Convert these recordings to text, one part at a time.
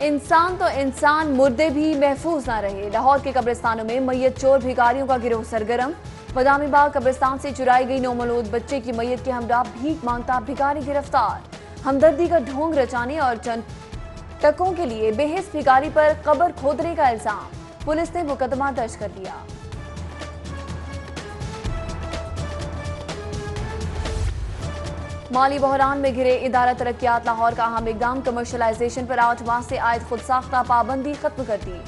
इंसान तो इंसान, मुर्दे भी महफूज ना रहे। लाहौर के कब्रिस्तानों में मैयत चोर भिखारियों का गिरोह सरगर्म। बदामी बाग कब्रिस्तान से चुराई गई नौमौलूद बच्चे की मैयत के हमरा भीख मांगता भिखारी गिरफ्तार। हमदर्दी का ढोंग रचाने और चंद टकों के लिए बेहिस भिखारी पर कब्र खोदने का इल्जाम। पुलिस ने मुकदमा दर्ज कर लिया। माली बहरान में घिरे इदारा तरक्यात लाहौर का अहम इकदाम। कमर्शलाइजेशन पर 8 माह से आयद खुद साख्ता पाबंदी खत्म कर दी।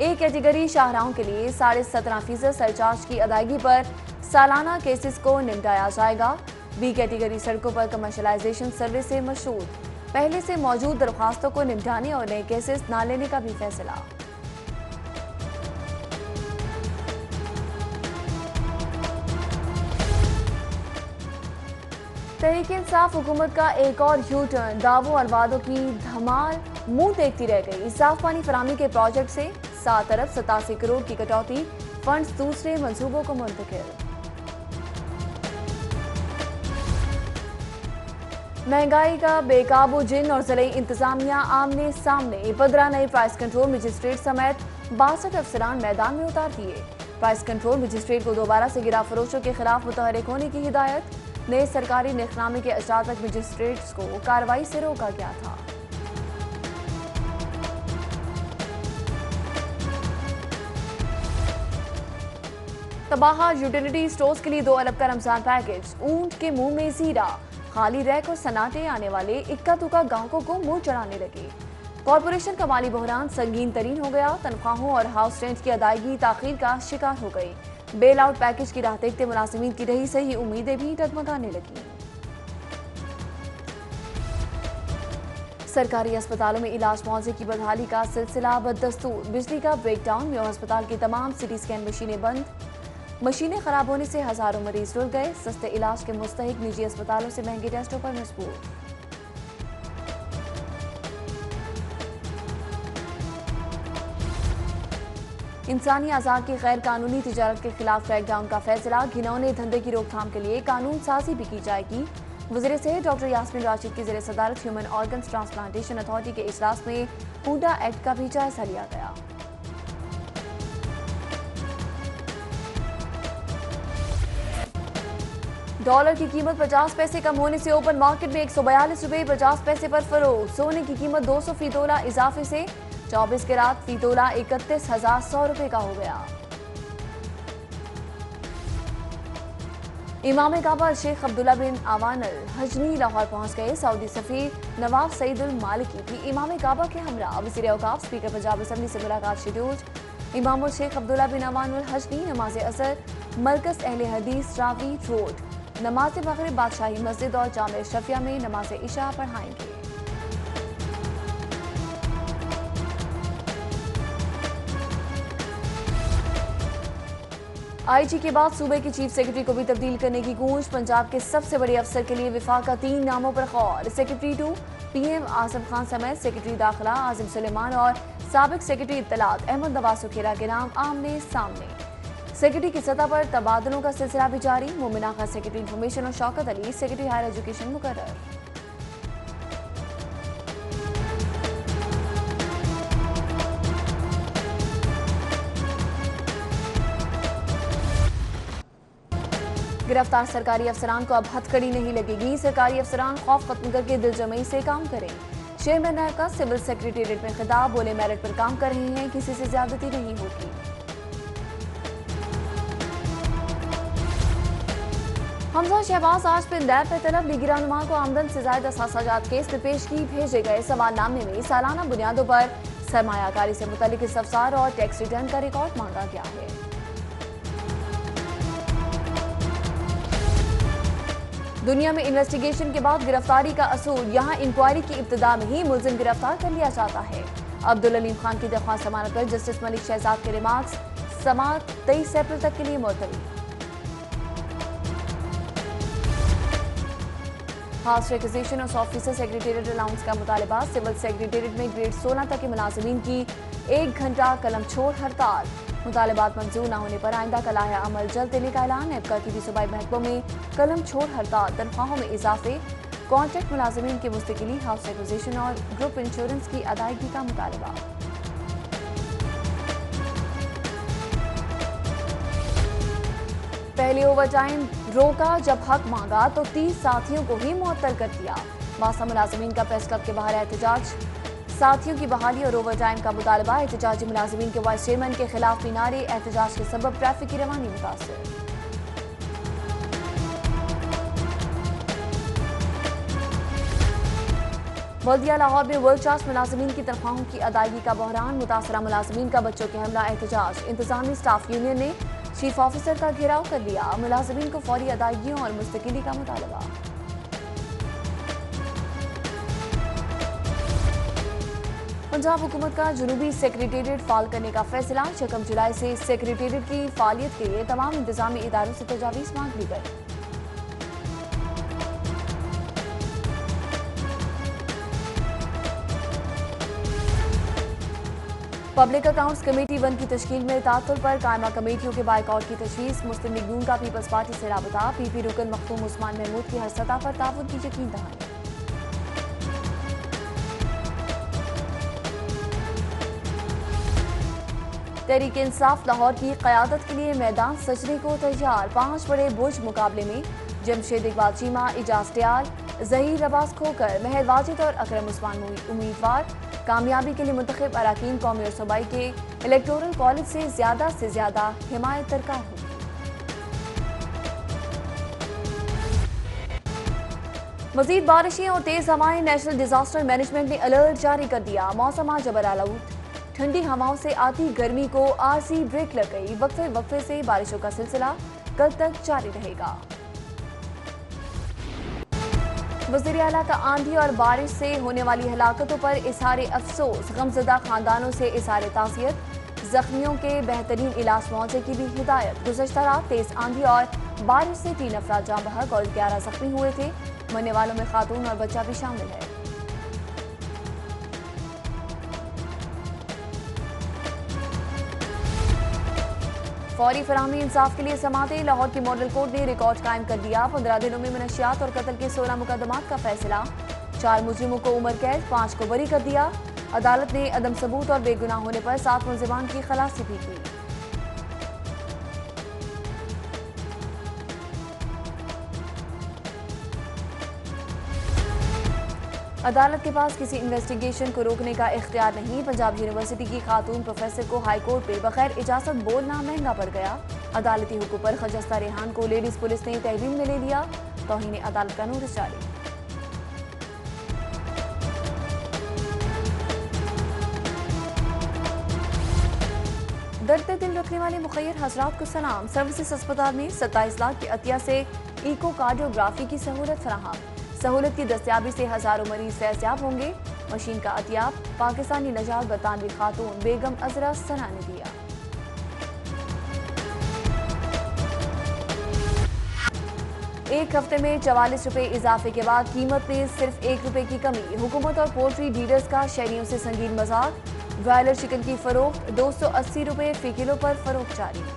ए कैटेगरी शाहराहों के लिए 17.5% सरचार्ज की अदायगी पर सालाना केसेस को निपटाया जाएगा। बी कैटेगरी सड़कों पर कमर्शलाइजेशन सर्विस से मशहूर। पहले से मौजूद दरख्वास्तों को निपटाने और नए केसेस न लेने का भी फैसला। तहरीक-ए-इंसाफ हुकूमत का एक और यू टर्न। दावों और वादों की धमाल मुंह देखती रह गई। साफ पानी फराहमी के प्रोजेक्ट से 7 अरब 87 करोड़ की कटौती। फंड्स दूसरे मंसूबों को मुंतकिल। महंगाई का बेकाबू जिन और जिले इंतजामिया आमने सामने। 15 नए प्राइस कंट्रोल मजिस्ट्रेट समेत 62 अफसरान मैदान में उतार दिए। प्राइस कंट्रोल मजिस्ट्रेट को दोबारा से गिरा फरोशों के खिलाफ मुतहरिक होने की हिदायत। नए सरकारी निखनामे के अचातक मजिस्ट्रेट्स को कार्रवाई से रोका गया था। तबाहा यूटिलिटी स्टोर्स के लिए 2 अरब का रमजान पैकेज। ऊंट के मुंह में जीरा। खाली रैक और सन्नाटे आने वाले इक्का दुक्का ग्राहकों को मुंह चढ़ाने लगे। कॉरपोरेशन का माली बहरान संगीन तरीन हो गया। तनख्वाहों और हाउस रेंट की अदायगी ताखीर का शिकार हो गई। बेल आउट पैकेज की राह देखते मुलाजिमीन की रही सही उम्मीदें भी डगमगाने लगी। सरकारी अस्पतालों में इलाज मुआवजे की बदहाली का सिलसिला बदस्तूर। बिजली का ब्रेकडाउन। म्यो अस्पताल की तमाम सिटी स्कैन मशीनें बंद। मशीनें खराब होने से हजारों मरीज रुल गए। सस्ते इलाज के मुस्तहिक निजी अस्पतालों से महंगे टेस्टों पर मजबूर। इंसानी आज़ा की गैर कानूनी तिजारत के खिलाफ क्रैकडाउन का फैसला। घिनौने धंधे की रोकथाम के लिए कानून साजी भी की जाएगी। वज़ीर सेहत डॉक्टर यास्मीन राशिद की ज़ेर सदारत ह्यूमन ऑर्गन्स ट्रांसप्लांटेशन अथॉरिटी के इजलास में हुडा एक्ट का भी जायजा लिया गया। डॉलर की कीमत 50 पैसे कम होने से ओपन मार्केट में 142 रुपये 50 पैसे पर फरोख्त। सोने की कीमत 200 फी तोला इजाफे से 24 कैरात फी तोला 31,100 रुपये का हो गया। इमाम काबा शेख अब्दुल्ला बिन अवान अल हजनी लाहौर पहुंच गए। सऊदी सफीर नवाब सईद उल मालिकी भी इमाम काबा के हमरा। वज़ीर औकाफ स्पीकर पंजाब असेंबली से मुलाकात शेड्यूल्ड। इमाम शेख अब्दुल्ला बिन अवान अल हजनी नमाज असर मरकज अहले हदीस रावी रोड नमाज मगरिब बादशाही मस्जिद और जामे शफिया में नमाज इशा पढ़ाएंगे। आईजी के बाद सूबे की चीफ सेक्रेटरी को भी तब्दील करने की गूंज। पंजाब के सबसे बड़े अफसर के लिए विफाक का 3 नामों पर गौर। सेक्रेटरी 2 पीएम आजम खान समेत सेक्रेटरी दाखिला आजिम सुलेमान और साबिक सेक्रेटरी इत्तलात अहमद नवाज सुखेरा के नाम आमने सामने। सेक्रेटरी की सतह पर तबादलों का सिलसिला भी जारी। मोमिना खान सेक्रेटरी इंफॉर्मेशन और Shaukat Ali secretary higher education मुकर्रर। गिरफ्तार सरकारी अफसरान को अब हथकड़ी नहीं लगेगी। सरकारी अफसरान खौफ खत्म करके दिलजमई से काम करें। चेयरमैन नायब का सिविल सेक्रेटेरिएट में खिताब। बोले मेरिट पर काम कर रहे हैं, किसी से ज्यादती नहीं होगी। हमजा शहबाज आज फिर नैब पे तलब। लीगी रहनुमा को आमदन से ज्यादा असासाजात केस में पेश की। भेजे गए सवालनामे में सालाना बुनियादों पर सरमायाकारी से मुतल्लिक इस्तफसार और टैक्स रिटर्न का रिकॉर्ड मांगा गया है। दुनिया में इन्वेस्टिगेशन के बाद गिरफ्तारी का असूल। यहाँ इंक्वायरी की इब्तिदा में ही मुलजिम गिरफ्तार कर लिया जाता है। अब्दुल अलीम खान की दरख्वास्त जमानत पर जस्टिस मलिक शहजाद के रिमार्क्स। समाअत 23 अप्रैल तक के लिए मुलतवी। हाउस रिक्विजिशन और ऑफिसर सेक्रेटेरिएट अलाउंस का मुतालबा। सिविल सेक्रेटेरिएट में ग्रेड 16 तक के मुलाजिमीन की 1 घंटा कलम छोड़ हड़ताल। मुतालबात मंजूर न होने पर आइंदा का लाया अमल जल्द देने का ऐलान। एबका की भी सूबाई महकमों में कलम छोड़ हड़ताल। तनख्वाहों में इजाफे कॉन्ट्रैक्ट मुलाजिमीन की मुस्तकिली, हाउस एक्विजिशन और ग्रुप इंश्योरेंस की अदायगी का मुतालबा। पहले ओवरटाइम रोका, जब हक मांगा तो 30 साथियों को ही मुअत्तल कर दिया। बासा मुलाजिमीन का प्रेस क्लब के बाहर एहतजाज, साथियों की बहाली और ओवरटाइम का मुतालबा। एहतजाजी मुलाजिमीन के वाइस चेयरमैन के खिलाफ भी नारे, एहतजाज के सबब ट्रैफिक की रवानी मुतासर। बल्दिया लाहौर में वर्क क्लास मुलाजिमीन की तनख्वाहों की अदायगी का बहरान, मुतासरा मुलाजिमीन का बच्चों के हमला एहतजाज। इंतजामी स्टाफ यूनियन ने चीफ ऑफिसर का घेराव कर लिया, मुलाजिमीन को फौरी अदायगियों और मुस्तकिली का मुतालबा। पंजाब हुकूमत का जनूबी सेक्रेटेरिएट फाल करने का फैसला, 6 जुलाई से सेक्रेटेरिएट की फालियत के लिए तमाम इंतजामी इदारों से तजावीज़ मांग ली गई। पब्लिक अकाउंट्स कमेटी 1 की तश्कील में तातुल पर कायमा कमेटियों के बाइकआउट की तजवीज़। मुस्लिम लीग नून का पीपल्स पार्टी से राबता, पीपी रुकन मखदूम उस्मान महमूद की हर सतह पर ताउन की यकीन दहानी। तहरीक इंसाफ लाहौर की क़यादत के लिए मैदान सजने को तैयार। 5 बड़े बुर्ज मुकाबले में जमशेद इकबाल चीमा, इजाज दयाल, जहीर अब्बास खोकर, महर वाजिद और अकरम उस्मान उम्मीदवार। कामयाबी के लिए मुंतखब अराकीन कौमी और सूबाई के इलेक्टोरल कॉलेज से ज्यादा हिमायत दरकार होगी। मजीद बारिशें और तेज हवाएं, नेशनल डिजास्टर मैनेजमेंट ने अलर्ट जारी कर दिया। मौसम जबर आलूद, ठंडी हवाओं से आती गर्मी को आरसी ब्रेक लग गई। वक्फे वक्फे से बारिशों का सिलसिला कल तक जारी रहेगा। वज़ीर आला का आंधी और बारिश से होने वाली हलाकतों पर इजहार अफसोस, गमज़दा खानदानों से इजहार ताज़ियत। जख्मियों के बेहतरीन इलाज मुआवजे की भी हिदायत। गुज़श्ता रात तेज आंधी और बारिश से 3 अफराद जाँ बहक और 11 जख्मी हुए थे। मरने वालों में खातून और बच्चा भी शामिल है। फौरी फराहमी इंसाफ के लिए समाते, लाहौर की मॉडल कोर्ट ने रिकॉर्ड कायम कर दिया। 15 दिनों में मनशियात और कत्ल के 16 मुकदमात का फैसला। 4 मुजरिमों को उम्र कैद, 5 को बरी कर दिया। अदालत ने अदम सबूत और बेगुनाह होने पर 7 मुलजिमान की खलासी भी की। अदालत के पास किसी इन्वेस्टिगेशन को रोकने का इख्तियार नहीं। पंजाब यूनिवर्सिटी की खातून प्रोफेसर को हाई कोर्ट पे बगैर इजाजत बोलना महंगा पड़ गया। अदालती हुक्म पर खजस्ता रेहान को लेडीज पुलिस ने तहवील में ले लिया। तौहीन अदालत का नोटिस जारी। दर्द दिल रखने वाले मुखैर हजरात को सलाम। सर्विसेज अस्पताल में 27 लाख की अतिया से इको कार्डियोग्राफी की सहूलत फराहम। सहूलत की दस्तयाबी से हजारों मरीज फैज़याब होंगे। मशीन का अतियाब पाकिस्तानी नजात बरतानवी खातून बेगम अजरा सना ने दिया। एक हफ्ते में 44 रुपए इजाफे के बाद कीमत में सिर्फ 1 रुपए की कमी। हुकूमत और पोल्ट्री डीलर्स का शहरियों से संगीन मजाक। ब्रायलर चिकन की फरोख्त 280 रुपए फी किलो पर फरोख्त जारी।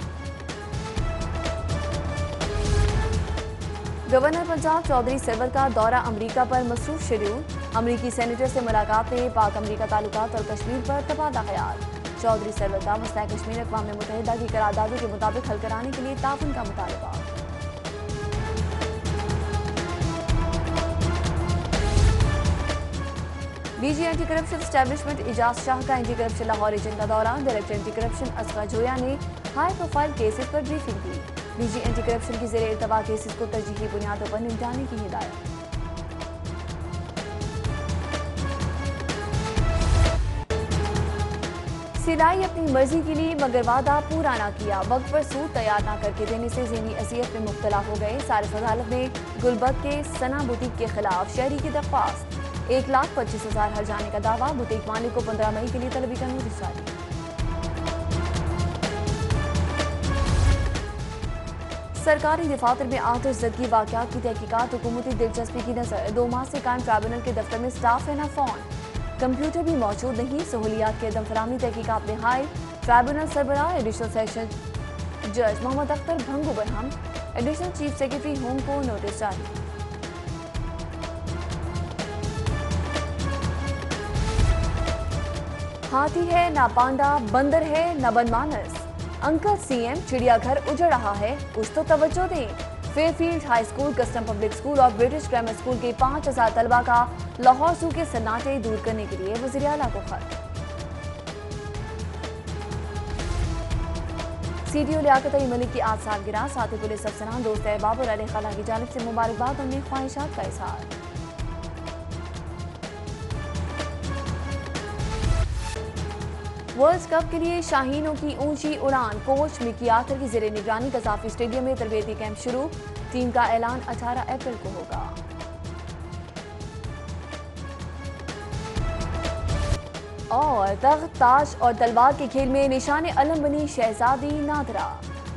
गवर्नर पंजाब चौधरी सरवर का दौरा अमरीका पर मसरूफ शेड्यूल। अमरीकी सेनेटर से मुलाकात में पाक अमरीका ताल्लुकात और कश्मीर पर तबादला ख्याल। चौधरी सरवर का मसला कश्मीर अक़वाम मुत्तहिदा की करारदादों के मुताबिक हल कराने के लिए ताउन का मुतालबा। DG anti corruption establishment Ijaz Shah का एंटी करप्शन लाहौर रीजन का दौरा। Director anti corruption Asghar Zoya ने हाई प्रोफाइल केसेस पर ब्रीफिंग दी। डीजी एंटी करप्शन की ज़ेरे इल्तवा केसेस को तरजीही बुनियादों पर निपटाने की हिदायत। सिलाई अपनी मर्जी की लिए मगर वादा पूरा ना किया। वक्त पर सूट तैयार ना करके देने से ज़हनी असियत में मुब्तला हो गए। सारिफ अदालत ने गुलबर्ग के सना बुटीक के खिलाफ शहरी की दरख्वास्त। 1,25,000 हर जाने का दावा। बुटीक मालिक को 15 मई के लिए तलबी का नोटिस जारी। सरकारी दफातर में आतिश ज़दगी वाक़यात की तहकीकात हुकूमती दिलचस्पी की नज़र। 2 माह से कायम ट्राइब्यूनल के दफ्तर में स्टाफ है ना फोन, कंप्यूटर भी मौजूद नहीं। सहूलियात के अदम फराहमी तहकीकात में हाई। ट्राइब्यूनल सरबराह एडिशनल सेशन जज Mohammad Akhtar Bhangu Barham, additional chief secretary home को नोटिस जारी। हाथी है ना पांडा, बंदर है ना बनमानस। अंकल सीएम, चिड़ियाघर उजड़ रहा है, कुछ तो तवज्जो दें। Fairfield high school, custom public school और ब्रिटिश ग्रामर स्कूल के 5000 तलबा का लाहौर जू के सन्नाटे दूर करने के लिए वज़ीर आला को खत। सीडीओ लियाकत अली मलिक की आज सालगिरह, साथ ही पुलिस अफसरान दोस्त अहबाब और अली खाला की जानिब से मुबारकबाद और नेक ख्वाहिशात का इजहार। वर्ल्ड कप के लिए शाहीनों की ऊंची उड़ान, कोच मिकी आर्थर की जेर निगरानी कज़ाफी स्टेडियम में तरबियती कैंप शुरू। टीम का ऐलान 18 अप्रैल को होगा। और तख्त, ताश और तलवार के खेल में निशाने अलम बनी शहजादी नादरा।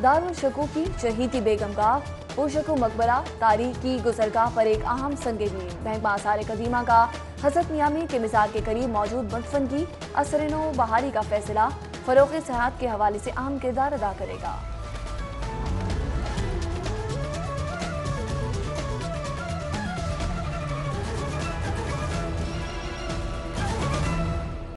दारुल शकूकी, चहीती बेगम का पुरशकू मकबरा, तारीख की गुजरगाह पर एक अहम संगीन। बैंक आसार कदीमा का हजरत मियामी के मिज़ार के करीब मौजूद मदफन की असर-ए-नौ बहाली का फैसला फरोग़ सेहत के हवाले से अहम किरदार अदा करेगा।